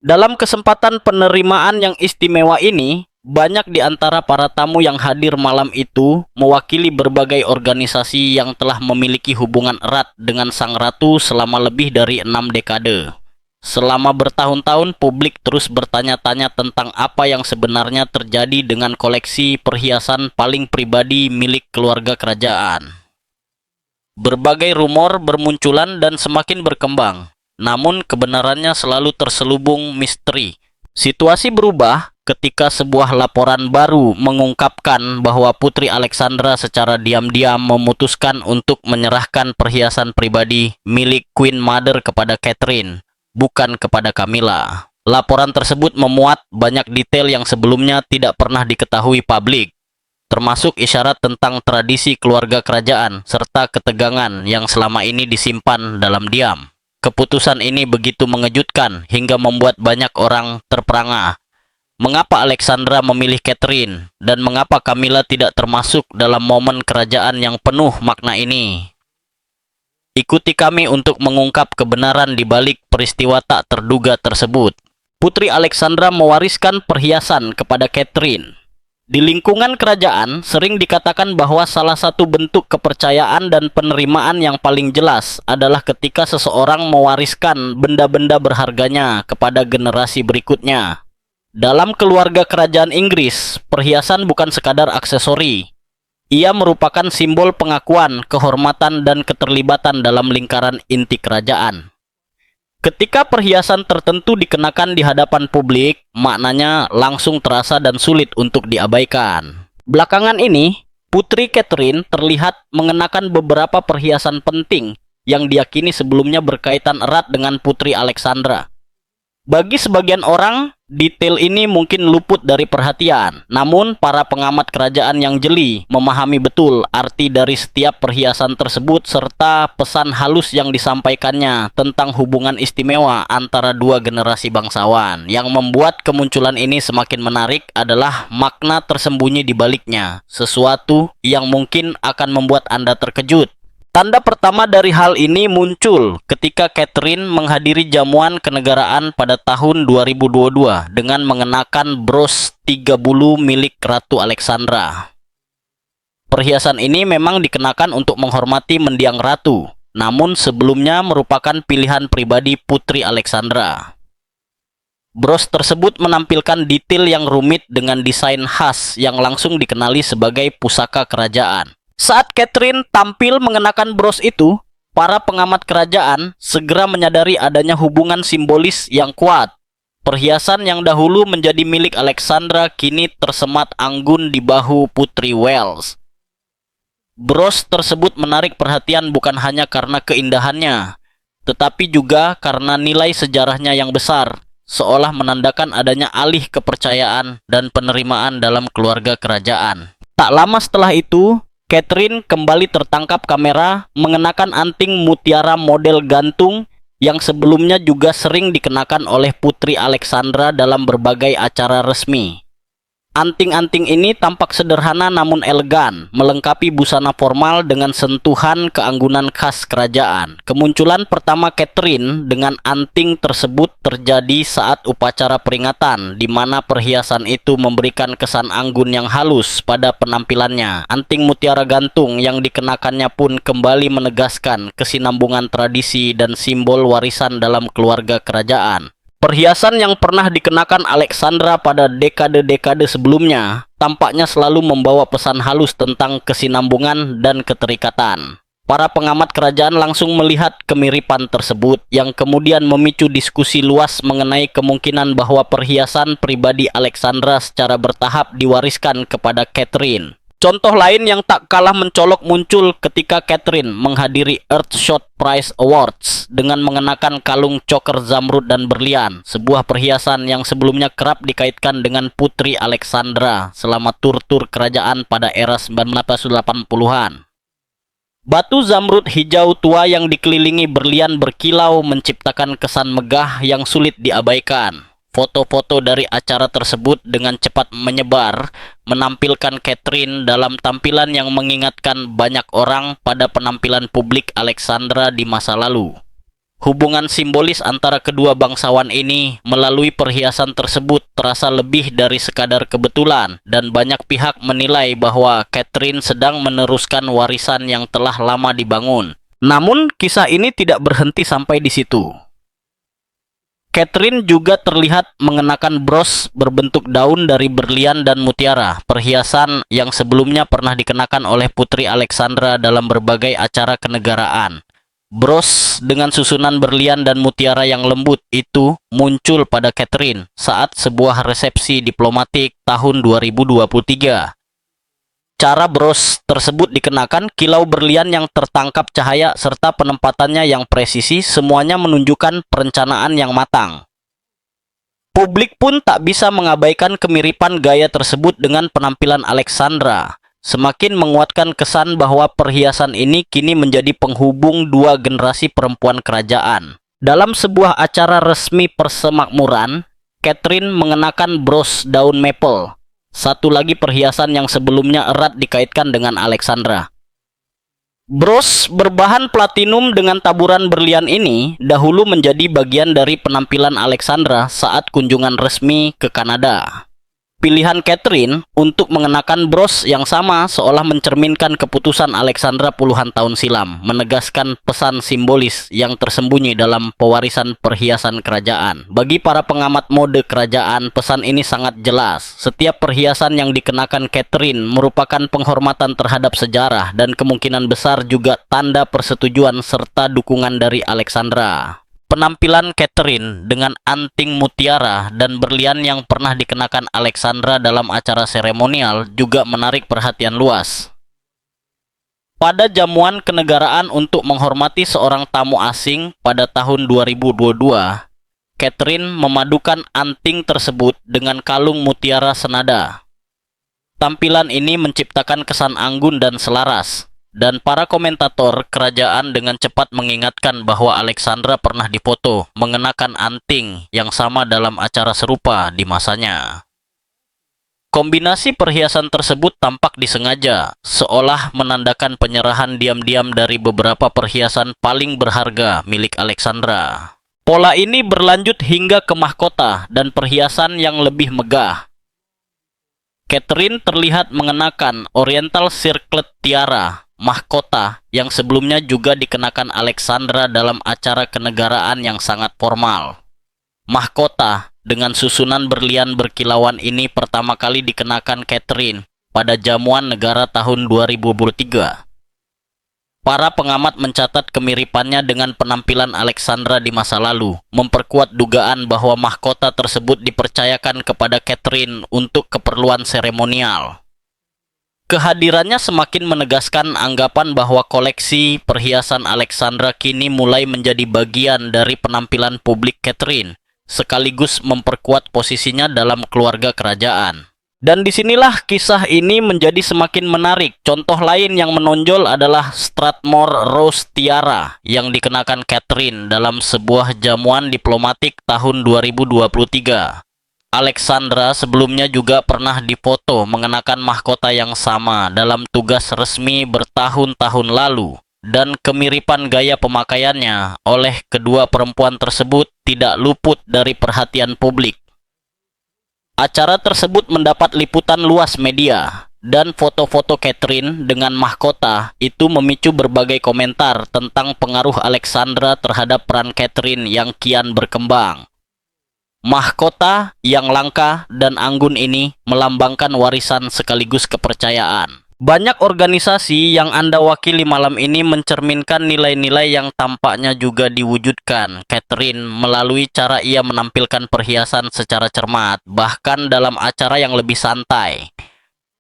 Dalam kesempatan penerimaan yang istimewa ini, banyak di antara para tamu yang hadir malam itu mewakili berbagai organisasi yang telah memiliki hubungan erat dengan Sang Ratu selama lebih dari 6 dekade. Selama bertahun-tahun, publik terus bertanya-tanya tentang apa yang sebenarnya terjadi dengan koleksi perhiasan paling pribadi milik keluarga kerajaan. Berbagai rumor bermunculan dan semakin berkembang, namun kebenarannya selalu terselubung misteri. Situasi berubah ketika sebuah laporan baru mengungkapkan bahwa Putri Alexandra secara diam-diam memutuskan untuk menyerahkan perhiasan pribadi milik Queen Mother kepada Catherine, bukan kepada Camilla. Laporan tersebut memuat banyak detail yang sebelumnya tidak pernah diketahui publik, termasuk isyarat tentang tradisi keluarga kerajaan serta ketegangan yang selama ini disimpan dalam diam. Keputusan ini begitu mengejutkan hingga membuat banyak orang terperangah. Mengapa Alexandra memilih Catherine dan mengapa Camilla tidak termasuk dalam momen kerajaan yang penuh makna ini? Ikuti kami untuk mengungkap kebenaran di balik peristiwa tak terduga tersebut. Putri Alexandra mewariskan perhiasan kepada Catherine. Di lingkungan kerajaan, sering dikatakan bahwa salah satu bentuk kepercayaan dan penerimaan yang paling jelas adalah ketika seseorang mewariskan benda-benda berharganya kepada generasi berikutnya. Dalam keluarga kerajaan Inggris, perhiasan bukan sekadar aksesori. Ia merupakan simbol pengakuan, kehormatan, dan keterlibatan dalam lingkaran inti kerajaan. Ketika perhiasan tertentu dikenakan di hadapan publik, maknanya langsung terasa dan sulit untuk diabaikan. Belakangan ini, Putri Catherine terlihat mengenakan beberapa perhiasan penting yang diyakini sebelumnya berkaitan erat dengan Putri Alexandra. Bagi sebagian orang, detail ini mungkin luput dari perhatian. Namun, para pengamat kerajaan yang jeli memahami betul arti dari setiap perhiasan tersebut serta pesan halus yang disampaikannya tentang hubungan istimewa antara dua generasi bangsawan. Yang membuat kemunculan ini semakin menarik adalah makna tersembunyi di baliknya, sesuatu yang mungkin akan membuat Anda terkejut. Tanda pertama dari hal ini muncul ketika Catherine menghadiri jamuan kenegaraan pada tahun 2022 dengan mengenakan bros 3 bulu milik Ratu Alexandra. Perhiasan ini memang dikenakan untuk menghormati mendiang ratu, namun sebelumnya merupakan pilihan pribadi Putri Alexandra. Bros tersebut menampilkan detail yang rumit dengan desain khas yang langsung dikenali sebagai pusaka kerajaan. Saat Catherine tampil mengenakan bros itu, para pengamat kerajaan segera menyadari adanya hubungan simbolis yang kuat. Perhiasan yang dahulu menjadi milik Alexandra kini tersemat anggun di bahu Putri Wales. Bros tersebut menarik perhatian bukan hanya karena keindahannya, tetapi juga karena nilai sejarahnya yang besar, seolah menandakan adanya alih kepercayaan dan penerimaan dalam keluarga kerajaan. Tak lama setelah itu, Catherine kembali tertangkap kamera mengenakan anting mutiara model gantung yang sebelumnya juga sering dikenakan oleh Putri Alexandra dalam berbagai acara resmi. Anting-anting ini tampak sederhana namun elegan, melengkapi busana formal dengan sentuhan keanggunan khas kerajaan. Kemunculan pertama Catherine dengan anting tersebut terjadi saat upacara peringatan, di mana perhiasan itu memberikan kesan anggun yang halus pada penampilannya. Anting mutiara gantung yang dikenakannya pun kembali menegaskan kesinambungan tradisi dan simbol warisan dalam keluarga kerajaan. Perhiasan yang pernah dikenakan Alexandra pada dekade-dekade sebelumnya tampaknya selalu membawa pesan halus tentang kesinambungan dan keterikatan. Para pengamat kerajaan langsung melihat kemiripan tersebut yang kemudian memicu diskusi luas mengenai kemungkinan bahwa perhiasan pribadi Alexandra secara bertahap diwariskan kepada Catherine. Contoh lain yang tak kalah mencolok muncul ketika Catherine menghadiri Earthshot Prize Awards dengan mengenakan kalung choker zamrud dan berlian, sebuah perhiasan yang sebelumnya kerap dikaitkan dengan Putri Alexandra selama tur-tur kerajaan pada era 1980-an. Batu zamrud hijau tua yang dikelilingi berlian berkilau menciptakan kesan megah yang sulit diabaikan. Foto-foto dari acara tersebut dengan cepat menyebar, menampilkan Catherine dalam tampilan yang mengingatkan banyak orang pada penampilan publik Alexandra di masa lalu. Hubungan simbolis antara kedua bangsawan ini melalui perhiasan tersebut terasa lebih dari sekadar kebetulan, dan banyak pihak menilai bahwa Catherine sedang meneruskan warisan yang telah lama dibangun. Namun, kisah ini tidak berhenti sampai di situ. Catherine juga terlihat mengenakan bros berbentuk daun dari berlian dan mutiara, perhiasan yang sebelumnya pernah dikenakan oleh Putri Alexandra dalam berbagai acara kenegaraan. Bros dengan susunan berlian dan mutiara yang lembut itu muncul pada Catherine saat sebuah resepsi diplomatik tahun 2023. Cara bros tersebut dikenakan, kilau berlian yang tertangkap cahaya serta penempatannya yang presisi semuanya menunjukkan perencanaan yang matang. Publik pun tak bisa mengabaikan kemiripan gaya tersebut dengan penampilan Alexandra, semakin menguatkan kesan bahwa perhiasan ini kini menjadi penghubung dua generasi perempuan kerajaan. Dalam sebuah acara resmi persemakmuran, Catherine mengenakan bros daun maple, satu lagi perhiasan yang sebelumnya erat dikaitkan dengan Alexandra. Bros berbahan platinum dengan taburan berlian ini dahulu menjadi bagian dari penampilan Alexandra saat kunjungan resmi ke Kanada. Pilihan Catherine untuk mengenakan bros yang sama seolah mencerminkan keputusan Alexandra puluhan tahun silam, menegaskan pesan simbolis yang tersembunyi dalam pewarisan perhiasan kerajaan. Bagi para pengamat mode kerajaan, pesan ini sangat jelas. Setiap perhiasan yang dikenakan Catherine merupakan penghormatan terhadap sejarah dan kemungkinan besar juga tanda persetujuan serta dukungan dari Alexandra. Penampilan Catherine dengan anting mutiara dan berlian yang pernah dikenakan Alexandra dalam acara seremonial juga menarik perhatian luas. Pada jamuan kenegaraan untuk menghormati seorang tamu asing pada tahun 2022, Catherine memadukan anting tersebut dengan kalung mutiara senada. Tampilan ini menciptakan kesan anggun dan selaras, dan para komentator kerajaan dengan cepat mengingatkan bahwa Alexandra pernah difoto mengenakan anting yang sama dalam acara serupa di masanya. Kombinasi perhiasan tersebut tampak disengaja, seolah menandakan penyerahan diam-diam dari beberapa perhiasan paling berharga milik Alexandra. Pola ini berlanjut hingga ke mahkota dan perhiasan yang lebih megah. Catherine terlihat mengenakan Oriental Circlet Tiara, mahkota yang sebelumnya juga dikenakan Alexandra dalam acara kenegaraan yang sangat formal. Mahkota dengan susunan berlian berkilauan ini pertama kali dikenakan Catherine pada jamuan negara tahun 2023. Para pengamat mencatat kemiripannya dengan penampilan Alexandra di masa lalu, memperkuat dugaan bahwa mahkota tersebut dipercayakan kepada Catherine untuk keperluan seremonial. Kehadirannya semakin menegaskan anggapan bahwa koleksi perhiasan Alexandra kini mulai menjadi bagian dari penampilan publik Catherine, sekaligus memperkuat posisinya dalam keluarga kerajaan. Dan disinilah kisah ini menjadi semakin menarik. Contoh lain yang menonjol adalah Strathmore Rose Tiara yang dikenakan Catherine dalam sebuah jamuan diplomatik tahun 2023. Alexandra sebelumnya juga pernah difoto mengenakan mahkota yang sama dalam tugas resmi bertahun-tahun lalu, dan kemiripan gaya pemakaiannya oleh kedua perempuan tersebut tidak luput dari perhatian publik. Acara tersebut mendapat liputan luas media, dan foto-foto Catherine dengan mahkota itu memicu berbagai komentar tentang pengaruh Alexandra terhadap peran Catherine yang kian berkembang. Mahkota yang langka dan anggun ini melambangkan warisan sekaligus kepercayaan. Banyak organisasi yang Anda wakili malam ini mencerminkan nilai-nilai yang tampaknya juga diwujudkan Catherine melalui cara ia menampilkan perhiasan secara cermat, bahkan dalam acara yang lebih santai.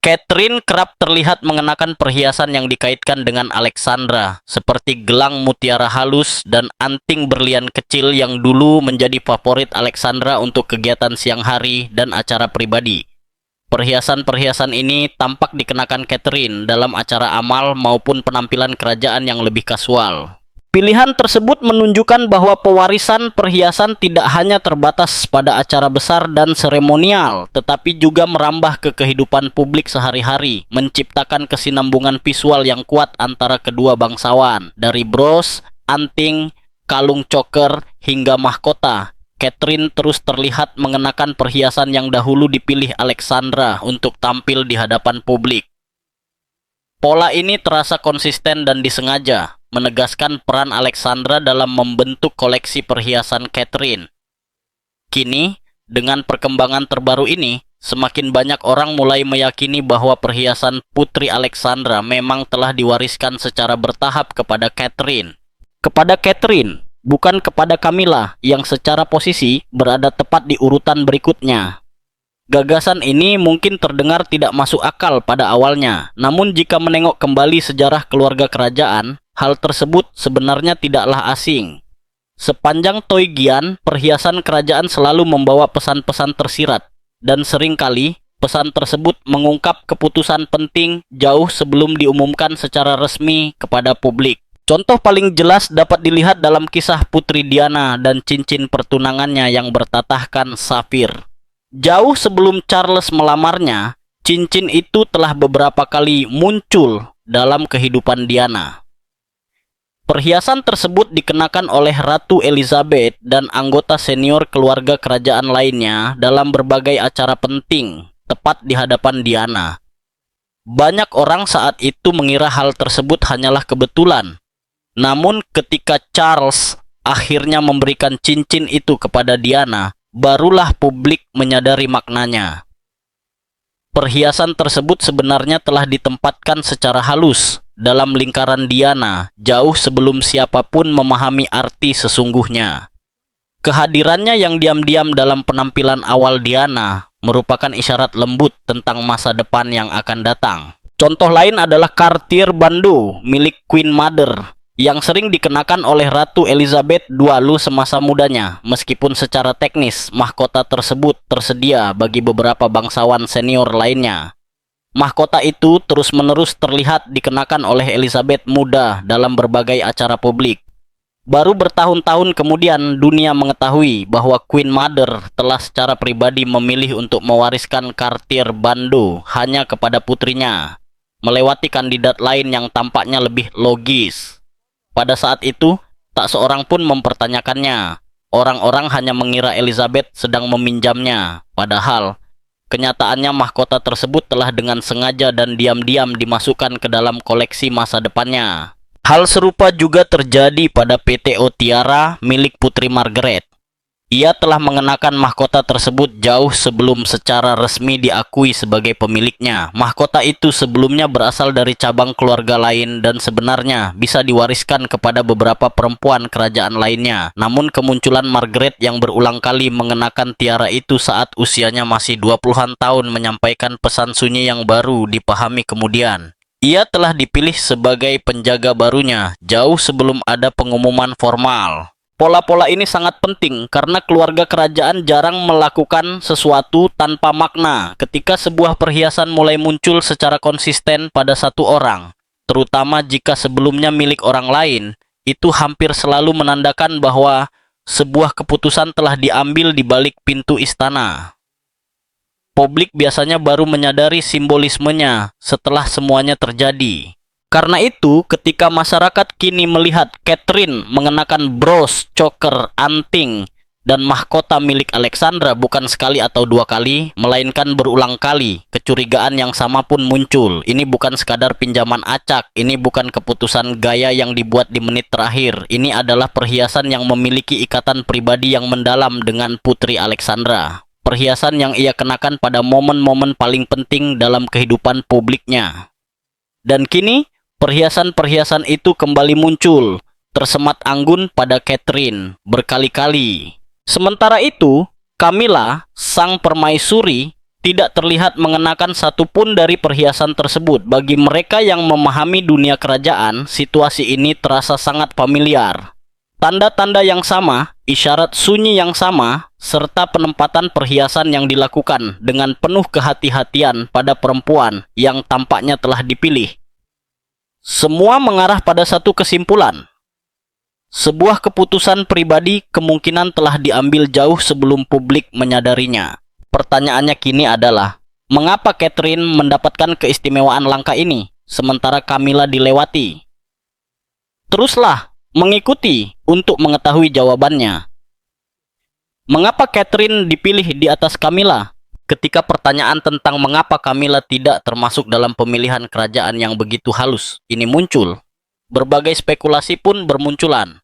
Catherine kerap terlihat mengenakan perhiasan yang dikaitkan dengan Alexandra, seperti gelang mutiara halus dan anting berlian kecil yang dulu menjadi favorit Alexandra untuk kegiatan siang hari dan acara pribadi. Perhiasan-perhiasan ini tampak dikenakan Catherine dalam acara amal maupun penampilan kerajaan yang lebih kasual. Pilihan tersebut menunjukkan bahwa pewarisan perhiasan tidak hanya terbatas pada acara besar dan seremonial, tetapi juga merambah ke kehidupan publik sehari-hari, menciptakan kesinambungan visual yang kuat antara kedua bangsawan, dari bros, anting, kalung choker, hingga mahkota, Catherine terus terlihat mengenakan perhiasan yang dahulu dipilih Alexandra untuk tampil di hadapan publik. Pola ini terasa konsisten dan disengaja, menegaskan peran Alexandra dalam membentuk koleksi perhiasan Catherine. Kini, dengan perkembangan terbaru ini, semakin banyak orang mulai meyakini bahwa perhiasan Putri Alexandra memang telah diwariskan secara bertahap kepada Catherine. Kepada Catherine, bukan kepada Camilla yang secara posisi berada tepat di urutan berikutnya. Gagasan ini mungkin terdengar tidak masuk akal pada awalnya, namun jika menengok kembali sejarah keluarga kerajaan, hal tersebut sebenarnya tidaklah asing. Sepanjang Toygian, perhiasan kerajaan selalu membawa pesan-pesan tersirat, dan seringkali pesan tersebut mengungkap keputusan penting jauh sebelum diumumkan secara resmi kepada publik. Contoh paling jelas dapat dilihat dalam kisah Putri Diana dan cincin pertunangannya yang bertatahkan safir. Jauh sebelum Charles melamarnya, cincin itu telah beberapa kali muncul dalam kehidupan Diana. Perhiasan tersebut dikenakan oleh Ratu Elizabeth dan anggota senior keluarga kerajaan lainnya dalam berbagai acara penting, tepat di hadapan Diana. Banyak orang saat itu mengira hal tersebut hanyalah kebetulan. Namun ketika Charles akhirnya memberikan cincin itu kepada Diana, barulah publik menyadari maknanya. Perhiasan tersebut sebenarnya telah ditempatkan secara halus dalam lingkaran Diana jauh sebelum siapapun memahami arti sesungguhnya. Kehadirannya yang diam-diam dalam penampilan awal Diana merupakan isyarat lembut tentang masa depan yang akan datang. Contoh lain adalah Cartier Bandeau milik Queen Mother yang sering dikenakan oleh Ratu Elizabeth II semasa mudanya, meskipun secara teknis mahkota tersebut tersedia bagi beberapa bangsawan senior lainnya. Mahkota itu terus-menerus terlihat dikenakan oleh Elizabeth muda dalam berbagai acara publik. Baru bertahun-tahun kemudian dunia mengetahui bahwa Queen Mother telah secara pribadi memilih untuk mewariskan Cartier Bandeau hanya kepada putrinya, melewati kandidat lain yang tampaknya lebih logis. Pada saat itu, tak seorang pun mempertanyakannya. Orang-orang hanya mengira Elizabeth sedang meminjamnya, padahal kenyataannya mahkota tersebut telah dengan sengaja dan diam-diam dimasukkan ke dalam koleksi masa depannya. Hal serupa juga terjadi pada PTO Tiara milik Putri Margaret. Ia telah mengenakan mahkota tersebut jauh sebelum secara resmi diakui sebagai pemiliknya. Mahkota itu sebelumnya berasal dari cabang keluarga lain dan sebenarnya bisa diwariskan kepada beberapa perempuan kerajaan lainnya. Namun kemunculan Margaret yang berulang kali mengenakan tiara itu saat usianya masih 20-an tahun menyampaikan pesan sunyi yang baru dipahami kemudian. Ia telah dipilih sebagai penjaga barunya jauh sebelum ada pengumuman formal. Pola-pola ini sangat penting karena keluarga kerajaan jarang melakukan sesuatu tanpa makna ketika sebuah perhiasan mulai muncul secara konsisten pada satu orang. Terutama jika sebelumnya milik orang lain, itu hampir selalu menandakan bahwa sebuah keputusan telah diambil di balik pintu istana. Publik biasanya baru menyadari simbolismenya setelah semuanya terjadi. Karena itu, ketika masyarakat kini melihat Catherine mengenakan bros, choker, anting, dan mahkota milik Alexandra bukan sekali atau dua kali, melainkan berulang kali, kecurigaan yang sama pun muncul. Ini bukan sekadar pinjaman acak, ini bukan keputusan gaya yang dibuat di menit terakhir. Ini adalah perhiasan yang memiliki ikatan pribadi yang mendalam dengan Putri Alexandra. Perhiasan yang ia kenakan pada momen-momen paling penting dalam kehidupan publiknya. Dan kini, perhiasan-perhiasan itu kembali muncul, tersemat anggun pada Catherine berkali-kali. Sementara itu, Camilla, sang permaisuri, tidak terlihat mengenakan satupun dari perhiasan tersebut. Bagi mereka yang memahami dunia kerajaan, situasi ini terasa sangat familiar. Tanda-tanda yang sama, isyarat sunyi yang sama, serta penempatan perhiasan yang dilakukan dengan penuh kehati-hatian pada perempuan yang tampaknya telah dipilih. Semua mengarah pada satu kesimpulan. Sebuah keputusan pribadi kemungkinan telah diambil jauh sebelum publik menyadarinya. Pertanyaannya kini adalah, mengapa Catherine mendapatkan keistimewaan langka ini, sementara Camilla dilewati? Teruslah Mengikuti untuk mengetahui jawabannya. Mengapa Catherine dipilih di atas Camilla? Ketika pertanyaan tentang mengapa Camilla tidak termasuk dalam pemilihan kerajaan yang begitu halus ini muncul, berbagai spekulasi pun bermunculan.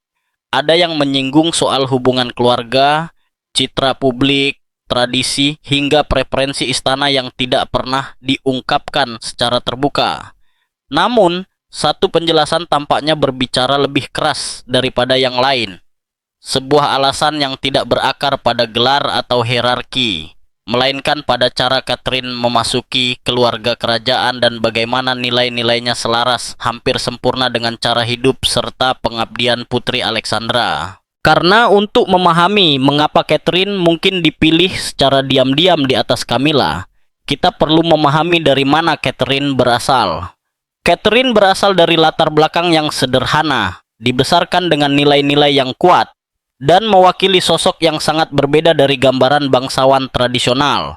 Ada yang menyinggung soal hubungan keluarga, citra publik, tradisi, hingga preferensi istana yang tidak pernah diungkapkan secara terbuka. Namun, satu penjelasan tampaknya berbicara lebih keras daripada yang lain. Sebuah alasan yang tidak berakar pada gelar atau hierarki, melainkan pada cara Catherine memasuki keluarga kerajaan dan bagaimana nilai-nilainya selaras hampir sempurna dengan cara hidup serta pengabdian Putri Alexandra. Karena untuk memahami mengapa Catherine mungkin dipilih secara diam-diam di atas Camilla, kita perlu memahami dari mana Catherine berasal. Catherine berasal dari latar belakang yang sederhana, dibesarkan dengan nilai-nilai yang kuat, dan mewakili sosok yang sangat berbeda dari gambaran bangsawan tradisional.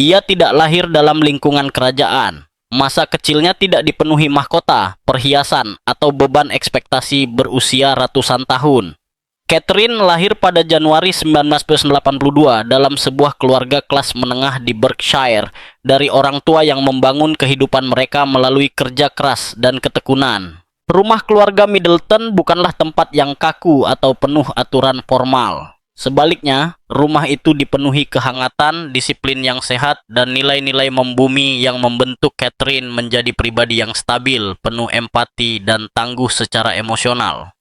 Ia tidak lahir dalam lingkungan kerajaan. Masa kecilnya tidak dipenuhi mahkota, perhiasan, atau beban ekspektasi berusia ratusan tahun. Catherine lahir pada Januari 1982 dalam sebuah keluarga kelas menengah di Berkshire dari orang tua yang membangun kehidupan mereka melalui kerja keras dan ketekunan. Rumah keluarga Middleton bukanlah tempat yang kaku atau penuh aturan formal. Sebaliknya, rumah itu dipenuhi kehangatan, disiplin yang sehat, dan nilai-nilai membumi yang membentuk Catherine menjadi pribadi yang stabil, penuh empati, dan tangguh secara emosional.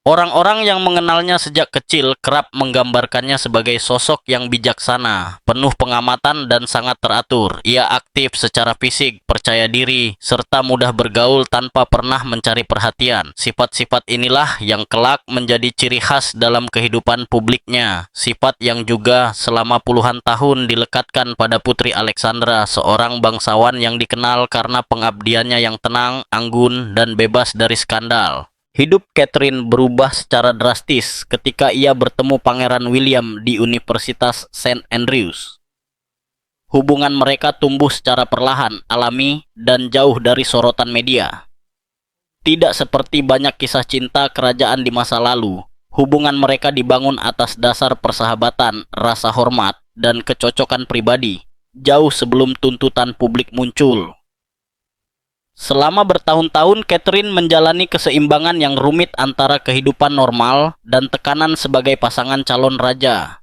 Orang-orang yang mengenalnya sejak kecil kerap menggambarkannya sebagai sosok yang bijaksana, penuh pengamatan dan sangat teratur. Ia aktif secara fisik, percaya diri, serta mudah bergaul tanpa pernah mencari perhatian. Sifat-sifat inilah yang kelak menjadi ciri khas dalam kehidupan publiknya. Sifat yang juga selama puluhan tahun dilekatkan pada Putri Alexandra, seorang bangsawan yang dikenal karena pengabdiannya yang tenang, anggun, dan bebas dari skandal. Hidup Catherine berubah secara drastis ketika ia bertemu Pangeran William di Universitas St. Andrews. Hubungan mereka tumbuh secara perlahan, alami, dan jauh dari sorotan media. Tidak seperti banyak kisah cinta kerajaan di masa lalu, hubungan mereka dibangun atas dasar persahabatan, rasa hormat, dan kecocokan pribadi, jauh sebelum tuntutan publik muncul. Selama bertahun-tahun, Catherine menjalani keseimbangan yang rumit antara kehidupan normal dan tekanan sebagai pasangan calon raja.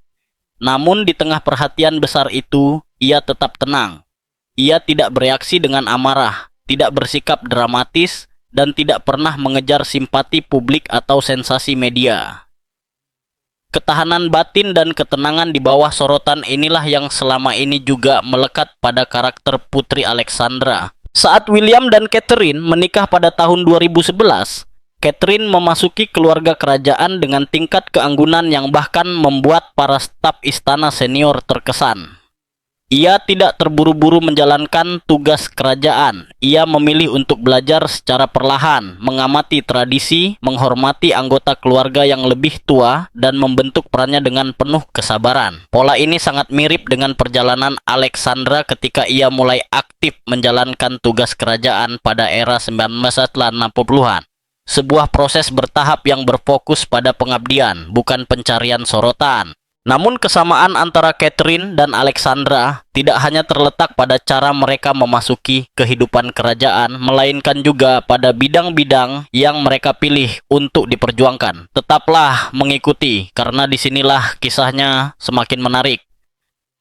Namun di tengah perhatian besar itu, ia tetap tenang. Ia tidak bereaksi dengan amarah, tidak bersikap dramatis, dan tidak pernah mengejar simpati publik atau sensasi media. Ketahanan batin dan ketenangan di bawah sorotan inilah yang selama ini juga melekat pada karakter Putri Alexandra. Saat William dan Catherine menikah pada tahun 2011, Catherine memasuki keluarga kerajaan dengan tingkat keanggunan yang bahkan membuat para staf istana senior terkesan. Ia tidak terburu-buru menjalankan tugas kerajaan. Ia memilih untuk belajar secara perlahan, mengamati tradisi, menghormati anggota keluarga yang lebih tua, dan membentuk perannya dengan penuh kesabaran. Pola ini sangat mirip dengan perjalanan Alexandra ketika ia mulai aktif menjalankan tugas kerajaan pada era 1980-an. Sebuah proses bertahap yang berfokus pada pengabdian, bukan pencarian sorotan. Namun kesamaan antara Catherine dan Alexandra tidak hanya terletak pada cara mereka memasuki kehidupan kerajaan, melainkan juga pada bidang-bidang yang mereka pilih untuk diperjuangkan. Tetaplah mengikuti, karena disinilah kisahnya semakin menarik.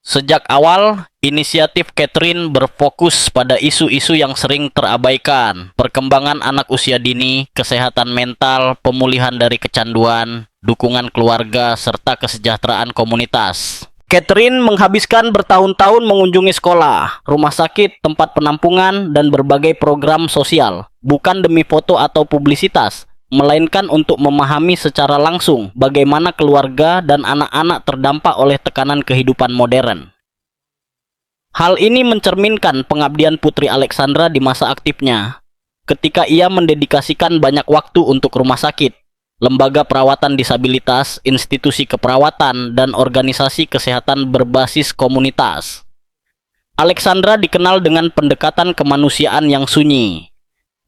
Sejak awal, inisiatif Catherine berfokus pada isu-isu yang sering terabaikan: perkembangan anak usia dini, kesehatan mental, pemulihan dari kecanduan, dukungan keluarga, serta kesejahteraan komunitas. Catherine menghabiskan bertahun-tahun mengunjungi sekolah, rumah sakit, tempat penampungan, dan berbagai program sosial, bukan demi foto atau publisitas, melainkan untuk memahami secara langsung bagaimana keluarga dan anak-anak terdampak oleh tekanan kehidupan modern. Hal ini mencerminkan pengabdian Putri Alexandra di masa aktifnya, ketika ia mendedikasikan banyak waktu untuk rumah sakit, lembaga perawatan disabilitas, institusi keperawatan, dan organisasi kesehatan berbasis komunitas. Alexandra dikenal dengan pendekatan kemanusiaan yang sunyi.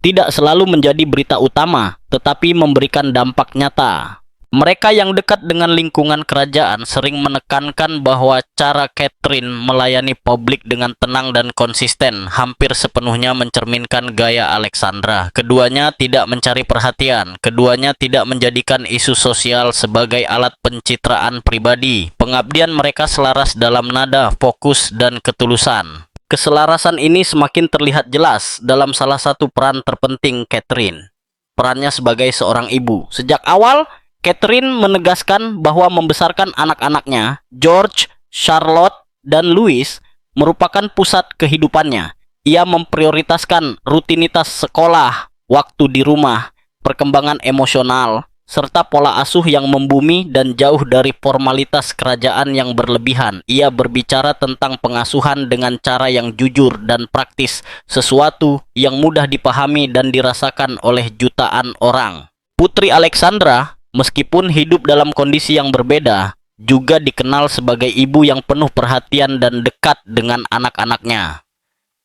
tidak selalu menjadi berita utama, tetapi memberikan dampak nyata. Mereka yang dekat dengan lingkungan kerajaan sering menekankan bahwa cara Catherine melayani publik dengan tenang dan konsisten hampir sepenuhnya mencerminkan gaya Alexandra. Keduanya tidak mencari perhatian, keduanya tidak menjadikan isu sosial sebagai alat pencitraan pribadi. Pengabdian mereka selaras dalam nada, fokus, dan ketulusan. Keselarasan ini semakin terlihat jelas dalam salah satu peran terpenting Catherine. Perannya sebagai seorang ibu. Sejak awal, Catherine menegaskan bahwa membesarkan anak-anaknya, George, Charlotte, dan Louis, merupakan pusat kehidupannya. Ia memprioritaskan rutinitas sekolah, waktu di rumah, perkembangan emosional, serta pola asuh yang membumi dan jauh dari formalitas kerajaan yang berlebihan. Ia berbicara tentang pengasuhan dengan cara yang jujur dan praktis, sesuatu yang mudah dipahami dan dirasakan oleh jutaan orang. Putri Alexandra, meskipun hidup dalam kondisi yang berbeda, juga dikenal sebagai ibu yang penuh perhatian dan dekat dengan anak-anaknya.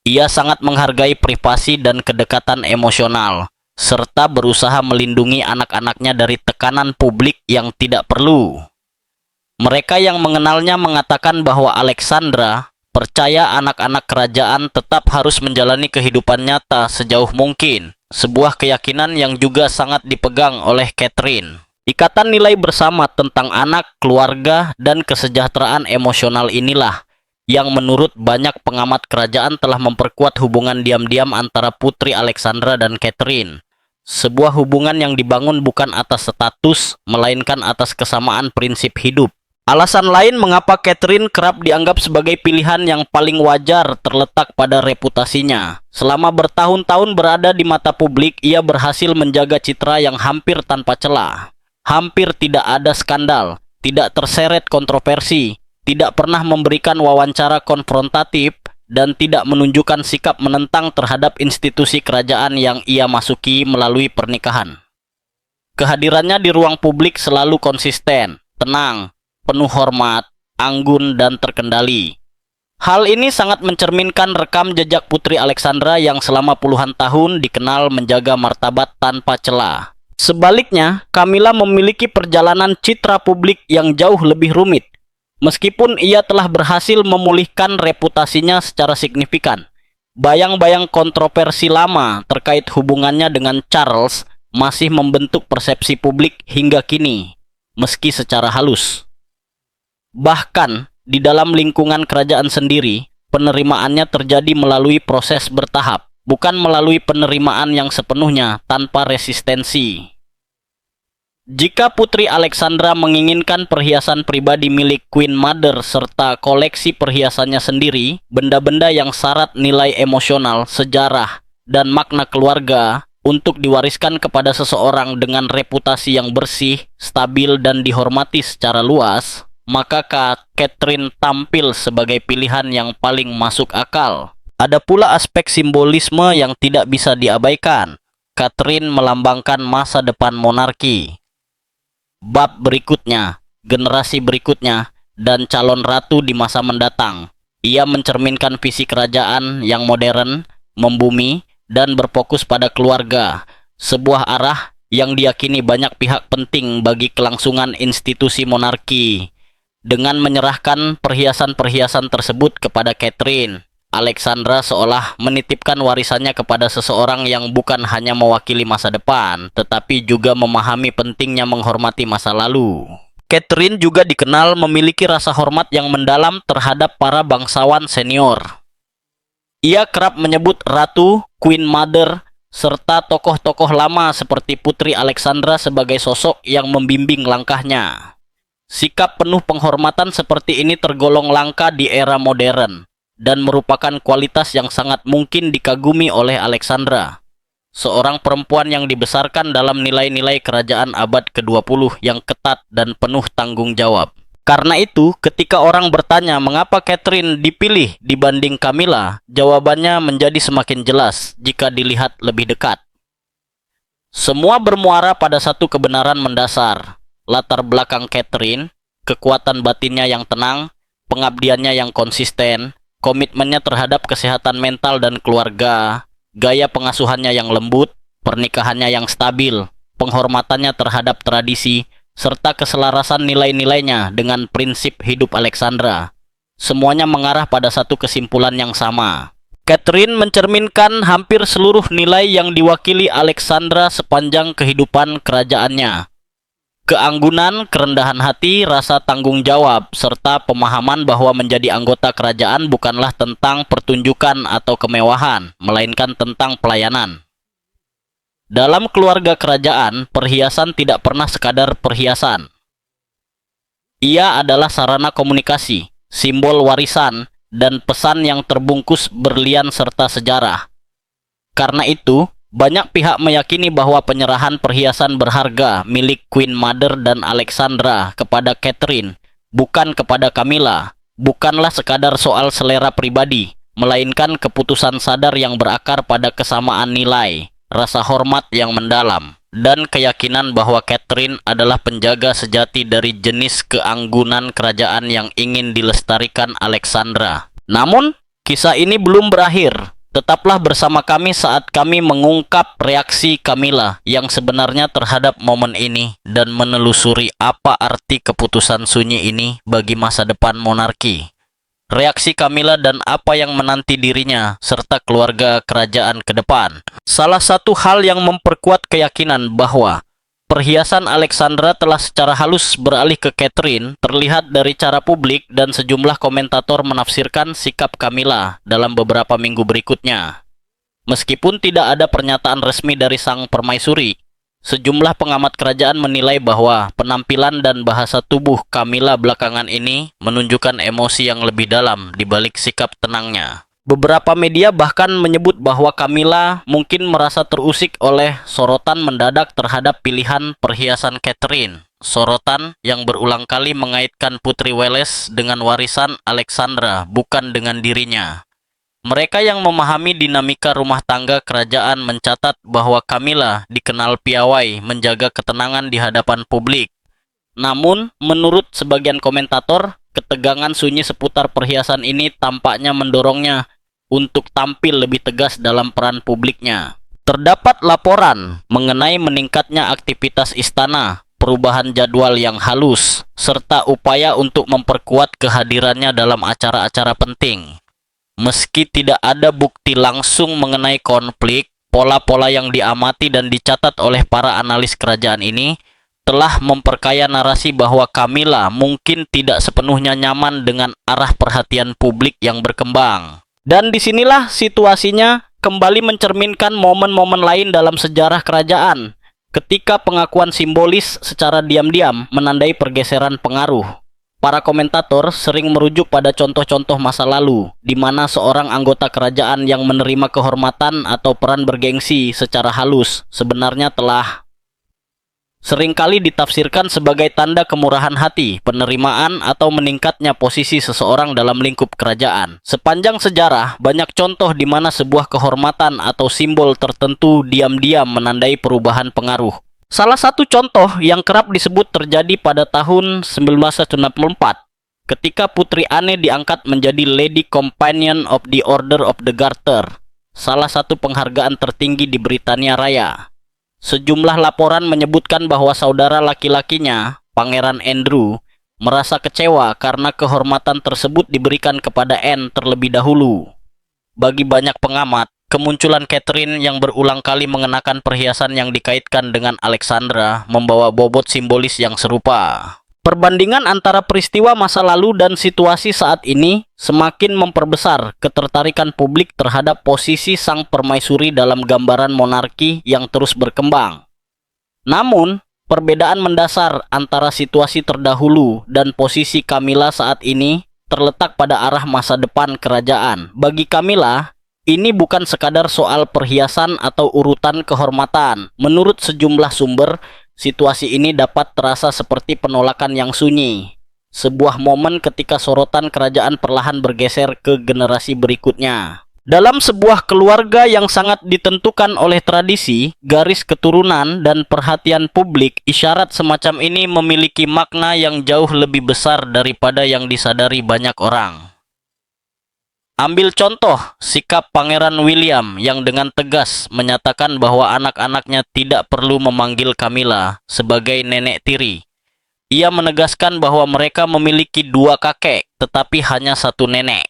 Ia sangat menghargai privasi dan kedekatan emosional, serta berusaha melindungi anak-anaknya dari tekanan publik yang tidak perlu. Mereka yang mengenalnya mengatakan bahwa Alexandra percaya anak-anak kerajaan tetap harus menjalani kehidupan nyata sejauh mungkin, sebuah keyakinan yang juga sangat dipegang oleh Catherine. Ikatan nilai bersama tentang anak, keluarga, dan kesejahteraan emosional inilah yang menurut banyak pengamat kerajaan telah memperkuat hubungan diam-diam antara Putri Alexandra dan Catherine. Sebuah hubungan yang dibangun bukan atas status, melainkan atas kesamaan prinsip hidup. Alasan lain mengapa Catherine kerap dianggap sebagai pilihan yang paling wajar terletak pada reputasinya. Selama bertahun-tahun berada di mata publik, ia berhasil menjaga citra yang hampir tanpa celah. Hampir tidak ada skandal, tidak terseret kontroversi, tidak pernah memberikan wawancara konfrontatif, dan tidak menunjukkan sikap menentang terhadap institusi kerajaan yang ia masuki melalui pernikahan. Kehadirannya di ruang publik selalu konsisten, tenang, penuh hormat, anggun, dan terkendali. Hal ini sangat mencerminkan rekam jejak Putri Alexandra yang selama puluhan tahun dikenal menjaga martabat tanpa celah. Sebaliknya, Camilla memiliki perjalanan citra publik yang jauh lebih rumit. Meskipun ia telah berhasil memulihkan reputasinya secara signifikan, bayang-bayang kontroversi lama terkait hubungannya dengan Charles masih membentuk persepsi publik hingga kini, meski secara halus. Bahkan, di dalam lingkungan kerajaan sendiri, penerimaannya terjadi melalui proses bertahap, bukan melalui penerimaan yang sepenuhnya tanpa resistensi. Jika Putri Alexandra menginginkan perhiasan pribadi milik Queen Mother serta koleksi perhiasannya sendiri, benda-benda yang syarat nilai emosional, sejarah, dan makna keluarga untuk diwariskan kepada seseorang dengan reputasi yang bersih, stabil, dan dihormati secara luas, maka Catherine tampil sebagai pilihan yang paling masuk akal. Ada pula aspek simbolisme yang tidak bisa diabaikan. Catherine melambangkan masa depan monarki. Bab berikutnya, generasi berikutnya, dan calon ratu di masa mendatang. Ia mencerminkan visi kerajaan yang modern, membumi, dan berfokus pada keluarga, sebuah arah yang diyakini banyak pihak penting bagi kelangsungan institusi monarki. Dengan menyerahkan perhiasan-perhiasan tersebut kepada Catherine, Alexandra seolah menitipkan warisannya kepada seseorang yang bukan hanya mewakili masa depan, tetapi juga memahami pentingnya menghormati masa lalu. Catherine juga dikenal memiliki rasa hormat yang mendalam terhadap para bangsawan senior. Ia kerap menyebut Ratu, Queen Mother, serta tokoh-tokoh lama seperti Putri Alexandra sebagai sosok yang membimbing langkahnya. Sikap penuh penghormatan seperti ini tergolong langka di era modern dan merupakan kualitas yang sangat mungkin dikagumi oleh Alexandra, seorang perempuan yang dibesarkan dalam nilai-nilai kerajaan abad ke-20 yang ketat dan penuh tanggung jawab. Karena itu, ketika orang bertanya mengapa Catherine dipilih dibanding Camilla, jawabannya menjadi semakin jelas jika dilihat lebih dekat. Semua bermuara pada satu kebenaran mendasar. Latar belakang Catherine, kekuatan batinnya yang tenang, pengabdiannya yang konsisten, komitmennya terhadap kesehatan mental dan keluarga, gaya pengasuhannya yang lembut, pernikahannya yang stabil, penghormatannya terhadap tradisi, serta keselarasan nilai-nilainya dengan prinsip hidup Alexandra. Semuanya mengarah pada satu kesimpulan yang sama. Catherine mencerminkan hampir seluruh nilai yang diwakili Alexandra sepanjang kehidupan kerajaannya. Keanggunan, kerendahan hati, rasa tanggung jawab, serta pemahaman bahwa menjadi anggota kerajaan bukanlah tentang pertunjukan atau kemewahan, melainkan tentang pelayanan. Dalam keluarga kerajaan, perhiasan tidak pernah sekadar perhiasan. Ia adalah sarana komunikasi, simbol warisan, dan pesan yang terbungkus berlian serta sejarah. Karena itu, banyak pihak meyakini bahwa penyerahan perhiasan berharga milik Queen Mother dan Alexandra kepada Catherine, bukan kepada Camilla, bukanlah sekadar soal selera pribadi, melainkan keputusan sadar yang berakar pada kesamaan nilai, rasa hormat yang mendalam, dan keyakinan bahwa Catherine adalah penjaga sejati dari jenis keanggunan kerajaan yang ingin dilestarikan Alexandra. Namun, kisah ini belum berakhir. Tetaplah bersama kami saat kami mengungkap reaksi Camilla yang sebenarnya terhadap momen ini dan menelusuri apa arti keputusan sunyi ini bagi masa depan monarki. Reaksi Camilla dan apa yang menanti dirinya serta keluarga kerajaan ke depan. Salah satu hal yang memperkuat keyakinan bahwa perhiasan Alexandra telah secara halus beralih ke Catherine terlihat dari cara publik dan sejumlah komentator menafsirkan sikap Camilla dalam beberapa minggu berikutnya. Meskipun tidak ada pernyataan resmi dari sang permaisuri, sejumlah pengamat kerajaan menilai bahwa penampilan dan bahasa tubuh Camilla belakangan ini menunjukkan emosi yang lebih dalam di balik sikap tenangnya. Beberapa media bahkan menyebut bahwa Camilla mungkin merasa terusik oleh sorotan mendadak terhadap pilihan perhiasan Catherine. Sorotan yang berulang kali mengaitkan Putri Wales dengan warisan Alexandra, bukan dengan dirinya. Mereka yang memahami dinamika rumah tangga kerajaan mencatat bahwa Camilla dikenal piawai menjaga ketenangan di hadapan publik. Namun, menurut sebagian komentator, ketegangan sunyi seputar perhiasan ini tampaknya mendorongnya untuk tampil lebih tegas dalam peran publiknya. Terdapat laporan mengenai meningkatnya aktivitas istana, perubahan jadwal yang halus, serta upaya untuk memperkuat kehadirannya dalam acara-acara penting. Meski tidak ada bukti langsung mengenai konflik, pola-pola yang diamati dan dicatat oleh para analis kerajaan ini telah memperkaya narasi bahwa Camilla mungkin tidak sepenuhnya nyaman dengan arah perhatian publik yang berkembang. Dan disinilah situasinya kembali mencerminkan momen-momen lain dalam sejarah kerajaan, ketika pengakuan simbolis secara diam-diam menandai pergeseran pengaruh. Para komentator sering merujuk pada contoh-contoh masa lalu, di mana seorang anggota kerajaan yang menerima kehormatan atau peran bergengsi secara halus sebenarnya telah seringkali ditafsirkan sebagai tanda kemurahan hati, penerimaan, atau meningkatnya posisi seseorang dalam lingkup kerajaan. Sepanjang sejarah, banyak contoh di mana sebuah kehormatan atau simbol tertentu diam-diam menandai perubahan pengaruh. Salah satu contoh yang kerap disebut terjadi pada tahun 1994, ketika Putri Anne diangkat menjadi Lady Companion of the Order of the Garter, salah satu penghargaan tertinggi di Britania Raya. Sejumlah laporan menyebutkan bahwa saudara laki-lakinya, Pangeran Andrew, merasa kecewa karena kehormatan tersebut diberikan kepada Anne terlebih dahulu. Bagi banyak pengamat, kemunculan Catherine yang berulang kali mengenakan perhiasan yang dikaitkan dengan Alexandra membawa bobot simbolis yang serupa. Perbandingan antara peristiwa masa lalu dan situasi saat ini semakin memperbesar ketertarikan publik terhadap posisi sang permaisuri dalam gambaran monarki yang terus berkembang. Namun, perbedaan mendasar antara situasi terdahulu dan posisi Camilla saat ini terletak pada arah masa depan kerajaan. Bagi Camilla, ini bukan sekadar soal perhiasan atau urutan kehormatan. Menurut sejumlah sumber, situasi ini dapat terasa seperti penolakan yang sunyi. Sebuah momen ketika sorotan kerajaan perlahan bergeser ke generasi berikutnya. Dalam sebuah keluarga yang sangat ditentukan oleh tradisi, garis keturunan, dan perhatian publik, isyarat semacam ini memiliki makna yang jauh lebih besar daripada yang disadari banyak orang. Ambil contoh sikap Pangeran William yang dengan tegas menyatakan bahwa anak-anaknya tidak perlu memanggil Camilla sebagai nenek tiri. Ia menegaskan bahwa mereka memiliki dua kakek, tetapi hanya satu nenek.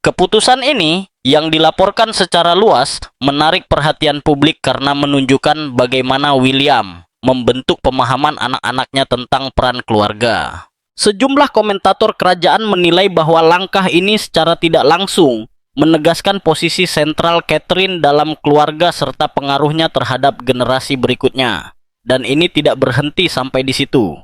Keputusan ini yang dilaporkan secara luas menarik perhatian publik karena menunjukkan bagaimana William membentuk pemahaman anak-anaknya tentang peran keluarga. Sejumlah komentator kerajaan menilai bahwa langkah ini secara tidak langsung menegaskan posisi sentral Catherine dalam keluarga serta pengaruhnya terhadap generasi berikutnya. Dan ini tidak berhenti sampai di situ.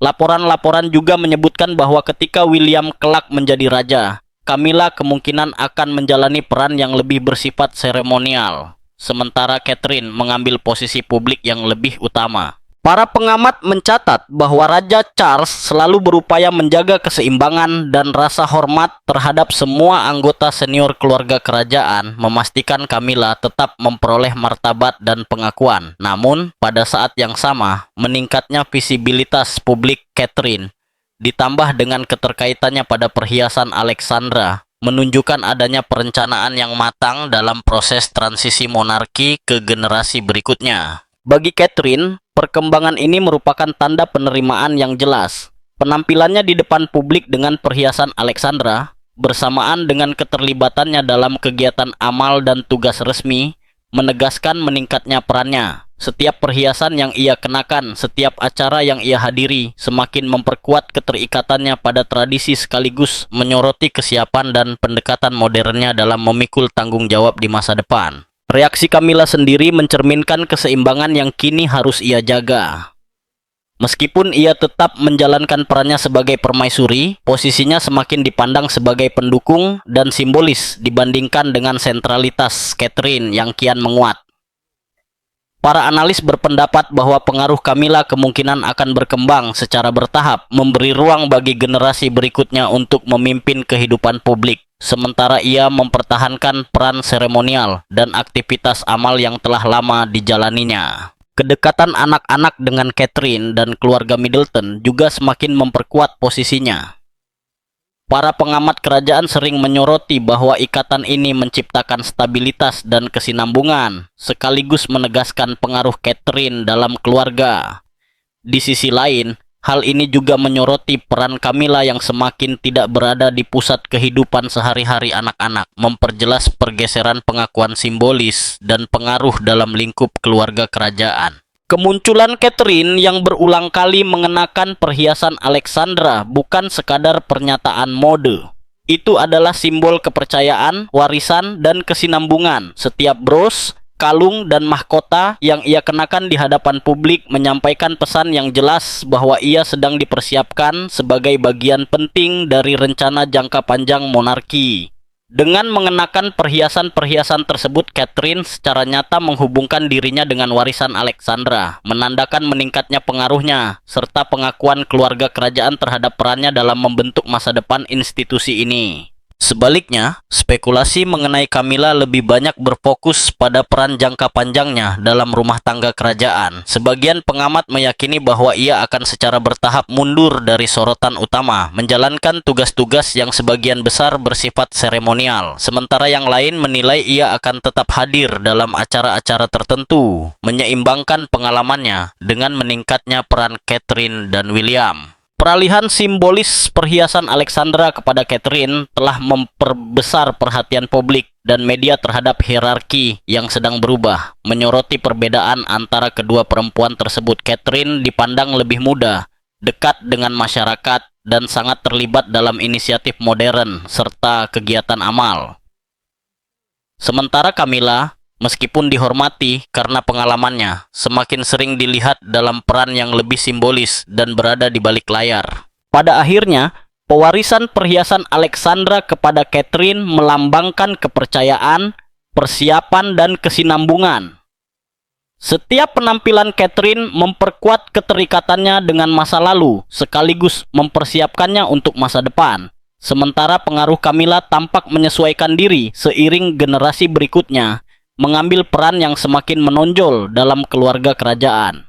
Laporan-laporan juga menyebutkan bahwa ketika William kelak menjadi raja, Camilla kemungkinan akan menjalani peran yang lebih bersifat seremonial, sementara Catherine mengambil posisi publik yang lebih utama. Para pengamat mencatat bahwa Raja Charles selalu berupaya menjaga keseimbangan dan rasa hormat terhadap semua anggota senior keluarga kerajaan, memastikan Camilla tetap memperoleh martabat dan pengakuan. Namun, pada saat yang sama, meningkatnya visibilitas publik Catherine, ditambah dengan keterkaitannya pada perhiasan Alexandra, menunjukkan adanya perencanaan yang matang dalam proses transisi monarki ke generasi berikutnya. Bagi Catherine, perkembangan ini merupakan tanda penerimaan yang jelas. Penampilannya di depan publik dengan perhiasan Alexandra, bersamaan dengan keterlibatannya dalam kegiatan amal dan tugas resmi, menegaskan meningkatnya perannya. Setiap perhiasan yang ia kenakan, setiap acara yang ia hadiri, semakin memperkuat keterikatannya pada tradisi sekaligus menyoroti kesiapan dan pendekatan modernnya dalam memikul tanggung jawab di masa depan. Reaksi Camilla sendiri mencerminkan keseimbangan yang kini harus ia jaga. Meskipun ia tetap menjalankan perannya sebagai permaisuri, posisinya semakin dipandang sebagai pendukung dan simbolis dibandingkan dengan sentralitas Catherine yang kian menguat. Para analis berpendapat bahwa pengaruh Camilla kemungkinan akan berkembang secara bertahap, memberi ruang bagi generasi berikutnya untuk memimpin kehidupan publik, sementara ia mempertahankan peran seremonial dan aktivitas amal yang telah lama dijalaninya. Kedekatan anak-anak dengan Catherine dan keluarga Middleton juga semakin memperkuat posisinya. Para pengamat kerajaan sering menyoroti bahwa ikatan ini menciptakan stabilitas dan kesinambungan, sekaligus menegaskan pengaruh Catherine dalam keluarga. Di sisi lain, hal ini juga menyoroti peran Camilla yang semakin tidak berada di pusat kehidupan sehari-hari anak-anak, memperjelas pergeseran pengakuan simbolis dan pengaruh dalam lingkup keluarga kerajaan. Kemunculan Catherine yang berulang kali mengenakan perhiasan Alexandra bukan sekadar pernyataan mode. Itu adalah simbol kepercayaan, warisan, dan kesinambungan. Setiap bros, kalung, dan mahkota yang ia kenakan di hadapan publik menyampaikan pesan yang jelas bahwa ia sedang dipersiapkan sebagai bagian penting dari rencana jangka panjang monarki. Dengan mengenakan perhiasan-perhiasan tersebut, Catherine secara nyata menghubungkan dirinya dengan warisan Alexandra, menandakan meningkatnya pengaruhnya, serta pengakuan keluarga kerajaan terhadap perannya dalam membentuk masa depan institusi ini. Sebaliknya, spekulasi mengenai Camilla lebih banyak berfokus pada peran jangka panjangnya dalam rumah tangga kerajaan. Sebagian pengamat meyakini bahwa ia akan secara bertahap mundur dari sorotan utama, menjalankan tugas-tugas yang sebagian besar bersifat seremonial, sementara yang lain menilai ia akan tetap hadir dalam acara-acara tertentu, menyeimbangkan pengalamannya dengan meningkatnya peran Catherine dan William. Peralihan simbolis perhiasan Alexandra kepada Catherine telah memperbesar perhatian publik dan media terhadap hierarki yang sedang berubah, menyoroti perbedaan antara kedua perempuan tersebut. Catherine dipandang lebih muda, dekat dengan masyarakat, dan sangat terlibat dalam inisiatif modern serta kegiatan amal. Sementara Camilla, meskipun dihormati karena pengalamannya, semakin sering dilihat dalam peran yang lebih simbolis dan berada di balik layar. Pada akhirnya, pewarisan perhiasan Alexandra kepada Catherine melambangkan kepercayaan, persiapan, dan kesinambungan. Setiap penampilan Catherine memperkuat keterikatannya dengan masa lalu, sekaligus mempersiapkannya untuk masa depan. Sementara pengaruh Camilla tampak menyesuaikan diri seiring generasi berikutnya mengambil peran yang semakin menonjol dalam keluarga kerajaan.